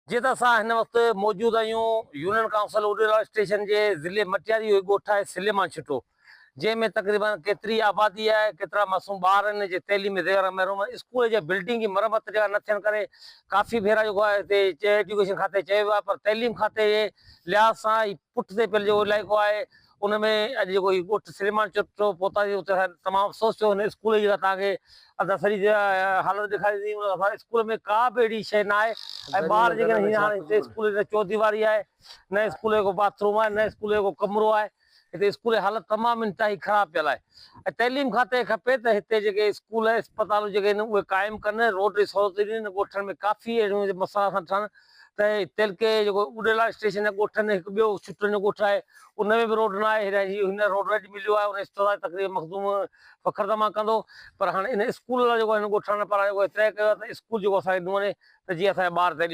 जी त असां हिन वक़्तु मौजूदु आहियूं यूनियन काउंसिल उडेला स्टेशन जे ज़िले मटियारी ॻोठ आहे सिलेमान छिटो, जंहिंमें तक़रीबन केतिरी आबादी आहे, केतिरा मासूम ॿार आहिनि जे तइलीमी ज़ेवर महरूम आहिनि। स्कूल जे बिल्डिंग जी मरम्मत जेका न थियण करे काफ़ी भेरा जेको आहे हिते एजुकेशन खाते चयो वियो आहे, पर तइलीम खाते जे लिहाज़ सां ई पुठिते पियल जेको इलाइक़ो आहे उनमें अॼु जेको हीउ ॻोठ सिलेमान छिटो पहुतासीं, उते तमामु अफ़सोस थियो हिन स्कूल जी तव्हांखे असां सॼी हालत ॾेखारी ॾींदी। स्कूल में का बि अहिड़ी शइ न आहे ऐं ॿार जेकॾहिं हीअं हाणे हिते स्कूल चौदीवारी आहे, न स्कूल जो बाथरूम आहे, न स्कूल जो कमरो आहे। हिते स्कूल जी हालत तमामु इंतिहाई ख़राबु पियल आहे ऐं तइलीम खाते खपे त हिते जेके स्कूल अस्पताल जेके आहिनि उहे क़ाइमु कनि, रोड जी सहूलियत ॾियनि। ॻोठनि में काफ़ी अहिड़ियूं मसइला था ठहनि त तिलके जेको उडेला स्टेशन जे ॻोठनि हिकु ॿियो छुटियुनि जो ॻोठ आहे, उनमें बि रोड न आहे। हिन रोड अॼु मिलियो आहे, उन रिश्तेदार तक़रीबन मखदूम फ़ख़्रदमा कंदो, पर हाणे इन स्कूल जेको हिन ॻोठनि पारां जेको तइ कयो आहे त स्कूल जेको असांखे ॾिनो वञे त जीअं असांजा ॿार तइलीम